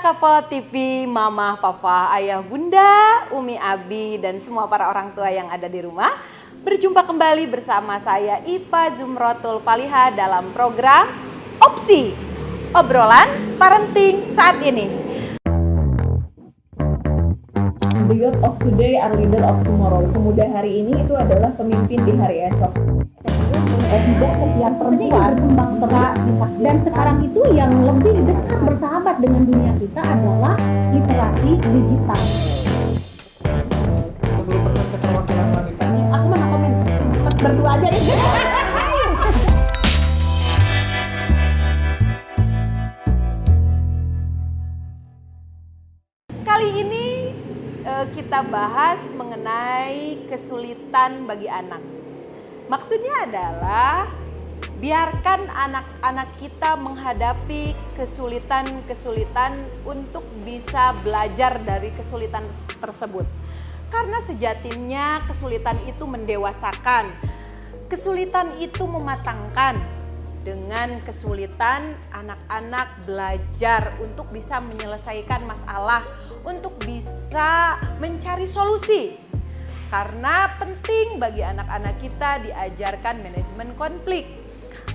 Couple TV, Mama, Papa, Ayah, Bunda, Umi, Abi, dan semua para orang tua yang ada di rumah. Berjumpa kembali bersama saya Ipa Zumrotul Faliha dalam program Opsi, obrolan parenting saat ini. The youth of today are leader of tomorrow. Pemuda hari ini itu adalah pemimpin di hari esok. Tidak setiap perempuan bisa ditakdirkan. Dan sekarang itu yang lebih dekat bersahabat dengan dunia kita adalah literasi digital. 20% keterwakilan wanitanya. Aku mana komen, berdua aja deh. Kali ini kita bahas mengenai kesulitan bagi anak. Maksudnya adalah biarkan anak-anak kita menghadapi kesulitan-kesulitan untuk bisa belajar dari kesulitan tersebut. Karena sejatinya kesulitan itu mendewasakan, kesulitan itu mematangkan. Dengan kesulitan anak-anak belajar untuk bisa menyelesaikan masalah, untuk bisa mencari solusi. Karena penting bagi anak-anak kita diajarkan manajemen konflik.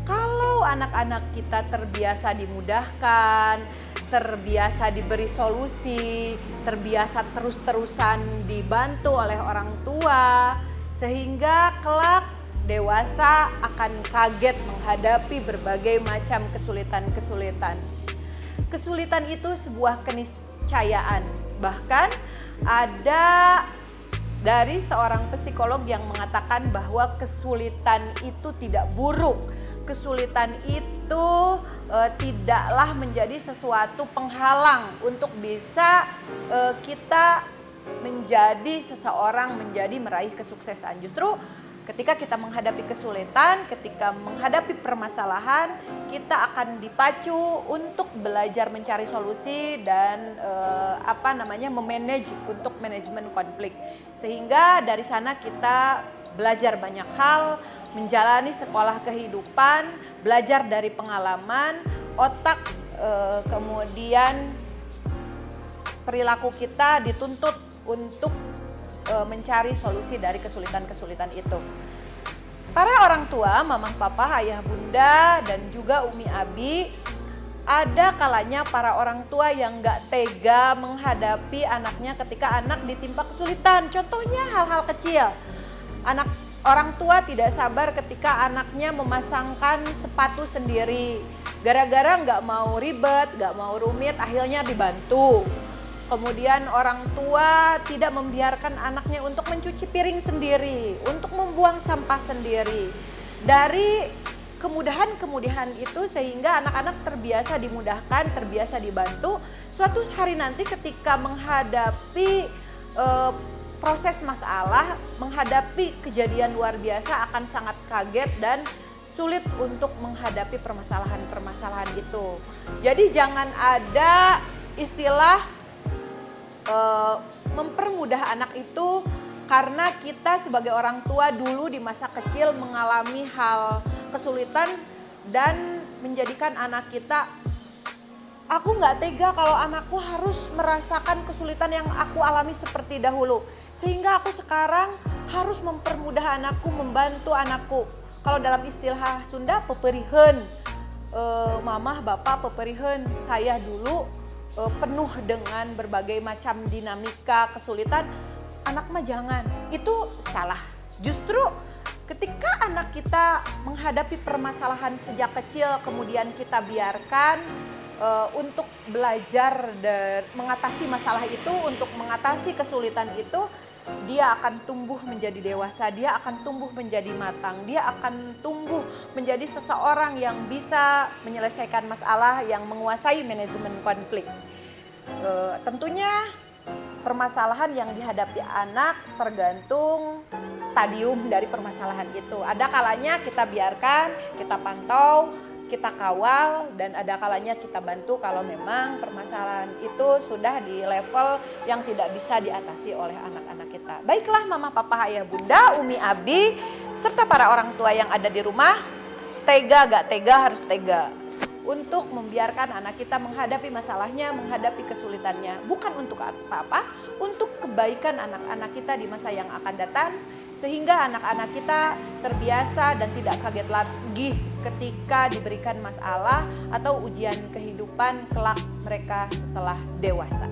Kalau anak-anak kita terbiasa dimudahkan, terbiasa diberi solusi, terbiasa terus-terusan dibantu oleh orang tua, sehingga kelak dewasa akan kaget menghadapi berbagai macam kesulitan-kesulitan. Kesulitan itu sebuah keniscayaan. Bahkan ada dari seorang psikolog yang mengatakan bahwa kesulitan itu tidak buruk. Kesulitan itu tidaklah menjadi sesuatu penghalang untuk bisa kita menjadi seseorang, meraih kesuksesan. Justru ketika kita menghadapi kesulitan, ketika menghadapi permasalahan, kita akan dipacu untuk belajar mencari solusi dan memanage untuk manajemen konflik. Sehingga dari sana kita belajar banyak hal, menjalani sekolah kehidupan, belajar dari pengalaman, otak kemudian perilaku kita dituntut untuk mencari solusi dari kesulitan-kesulitan itu. Para orang tua, mama, papa, ayah, bunda, dan juga umi, abi, ada kalanya para orang tua yang gak tega menghadapi anaknya ketika anak ditimpa kesulitan. Contohnya hal-hal kecil. Orang tua tidak sabar ketika anaknya memasangkan sepatu sendiri. Gara-gara gak mau ribet, gak mau rumit, akhirnya dibantu. Kemudian orang tua tidak membiarkan anaknya untuk mencuci piring sendiri, untuk membuang sampah sendiri. Dari kemudahan-kemudahan itu sehingga anak-anak terbiasa dimudahkan, terbiasa dibantu. Suatu hari nanti ketika menghadapi proses masalah, menghadapi kejadian luar biasa akan sangat kaget dan sulit untuk menghadapi permasalahan-permasalahan itu. Jadi jangan ada istilah mempermudah anak itu karena kita sebagai orang tua dulu di masa kecil mengalami hal kesulitan dan menjadikan anak kita, aku nggak tega kalau anakku harus merasakan kesulitan yang aku alami seperti dahulu, sehingga aku sekarang harus mempermudah anakku, membantu anakku. Kalau dalam istilah Sunda, peperiheun, mamah bapak peperiheun, saya dulu penuh dengan berbagai macam dinamika, kesulitan, anak mah jangan. Itu salah. Justru ketika anak kita menghadapi permasalahan sejak kecil, kemudian kita biarkan untuk belajar dan mengatasi masalah itu, untuk mengatasi kesulitan itu, dia akan tumbuh menjadi dewasa, dia akan tumbuh menjadi matang, dia akan tumbuh menjadi seseorang yang bisa menyelesaikan masalah, yang menguasai manajemen konflik. Tentunya permasalahan yang dihadapi anak tergantung stadium dari permasalahan itu. Ada kalanya kita biarkan, kita pantau, kita kawal, dan ada kalanya kita bantu kalau memang permasalahan itu sudah di level yang tidak bisa diatasi oleh anak-anak kita. Baiklah mama, papa, ayah, bunda, umi, abi, serta para orang tua yang ada di rumah, tega gak tega harus tega. untuk membiarkan anak kita menghadapi masalahnya, menghadapi kesulitannya. Bukan untuk apa-apa, untuk kebaikan anak-anak kita di masa yang akan datang, sehingga anak-anak kita terbiasa dan tidak kaget lagi ketika diberikan masalah atau ujian kehidupan kelak mereka setelah dewasa.